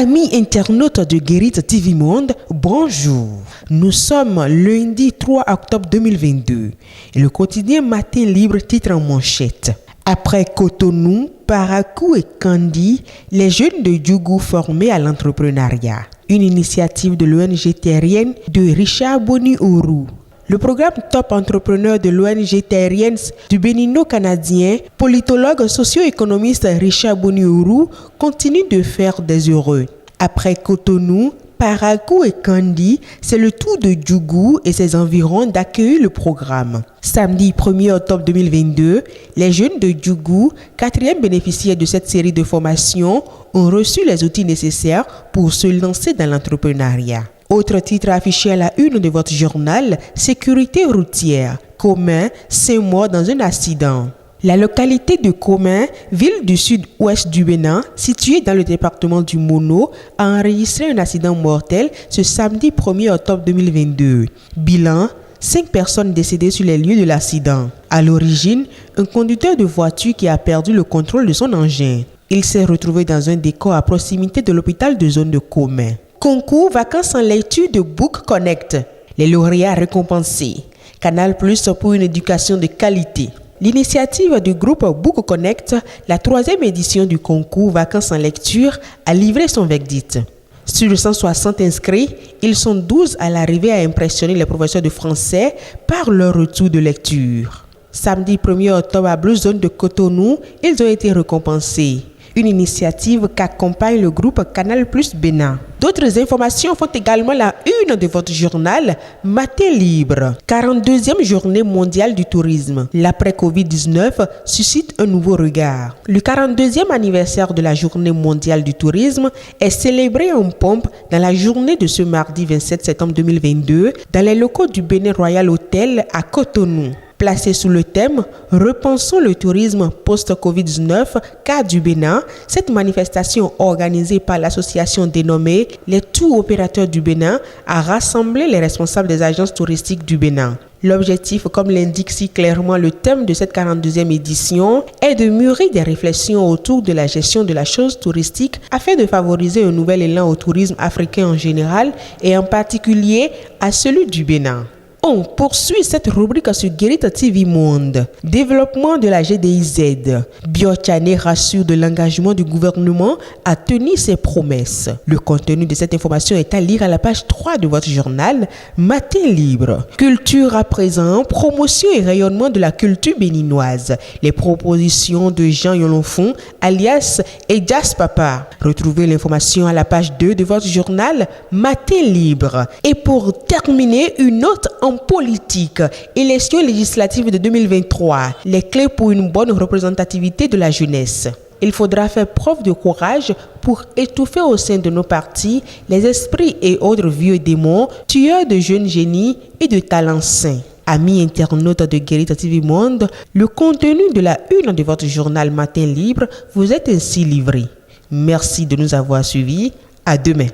Amis internautes de Guérite TV Monde, bonjour. Nous sommes lundi 3 octobre 2022 et le quotidien Matin Libre titre en manchette. Après Cotonou, Parakou et Kandi, les jeunes de Djougou formés à l'entrepreneuriat. Une initiative de l'ONG terrienne de Richard Boni-Ourou. Le programme Top Entrepreneur de l'ONG terrienne du Bénino-Canadien, politologue socio-économiste Richard Boni-Ourou continue de faire des heureux. Après Cotonou, Parakou et Kandi, c'est le tour de Djougou et ses environs d'accueillir le programme. Samedi 1er octobre 2022, les jeunes de Djougou, quatrième bénéficiaire de cette série de formations, ont reçu les outils nécessaires pour se lancer dans l'entrepreneuriat. Autre titre affiché à la une de votre journal, sécurité routière. Commun, 5 morts dans un accident. La localité de Commun, ville du sud-ouest du Bénin, située dans le département du Mono, a enregistré un accident mortel ce samedi 1er octobre 2022. Bilan, 5 personnes décédées sur les lieux de l'accident. À l'origine, un conducteur de voiture qui a perdu le contrôle de son engin. Il s'est retrouvé dans un décor à proximité de l'hôpital de zone de Commun. Concours vacances en lecture de Book Connect. Les lauréats récompensés. Canal Plus pour une éducation de qualité. L'initiative du groupe Book Connect, la 3e édition du concours vacances en lecture, a livré son verdict. Sur 160 inscrits, ils sont 12 à l'arrivée à impressionner les professeurs de français par leur retour de lecture. Samedi 1er octobre à Blue Zone de Cotonou, ils ont été récompensés. Une initiative qu'accompagne le groupe Canal Plus Bénin. D'autres informations font également la une de votre journal Matin Libre. 42e journée mondiale du tourisme. L'après-Covid-19 suscite un nouveau regard. Le 42e anniversaire de la journée mondiale du tourisme est célébré en pompe dans la journée de ce mardi 27 septembre 2022 dans les locaux du Bénin Royal Hotel à Cotonou. Placé sous le thème « Repensons le tourisme post-Covid-19 cas du Bénin », cette manifestation organisée par l'association dénommée « Les Tours Opérateurs du Bénin » a rassemblé les responsables des agences touristiques du Bénin. L'objectif, comme l'indique si clairement le thème de cette 42e édition, est de mûrir des réflexions autour de la gestion de la chose touristique afin de favoriser un nouvel élan au tourisme africain en général et en particulier à celui du Bénin. On poursuit cette rubrique sur Guérite TV Monde. Développement de la GDIZ. Biotchané rassure de l'engagement du gouvernement à tenir ses promesses. Le contenu de cette information est à lire à la page 3 de votre journal Matin Libre. Culture à présent, promotion et rayonnement de la culture béninoise. Les propositions de Jean Yolonfon, alias Edjas Papa. Retrouvez l'information à la page 2 de votre journal Matin Libre. Et pour terminer, une note en politique, élections législatives de 2023, les clés pour une bonne représentativité de la jeunesse. Il faudra faire preuve de courage pour étouffer au sein de nos partis les esprits et autres vieux démons, tueurs de jeunes génies et de talents sains. Amis internautes de Guérite TV Monde, le contenu de la une de votre journal Matin Libre vous est ainsi livré. Merci de nous avoir suivis. À demain.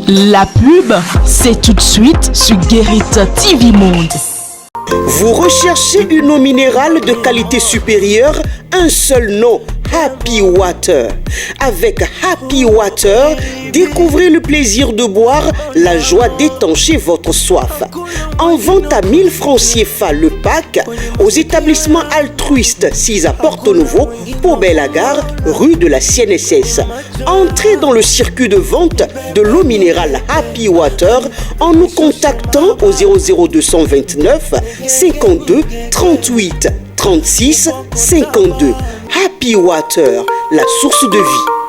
La pub, c'est tout de suite sur Guérite TV Monde. Vous recherchez une eau minérale de qualité supérieure, un seul nom, Happy Water. Avec Happy Water, découvrez le plaisir de boire, la joie d'étancher votre soif. En vente à 1000 francs CFA le pack aux établissements altruistes 6 à Porto Novo, Pau-Belle-Gare, rue de la CNSS. Entrez dans le circuit de vente de l'eau minérale Happy Water en nous contactant au 00229 52 38 36 52. Happy Water, la source de vie.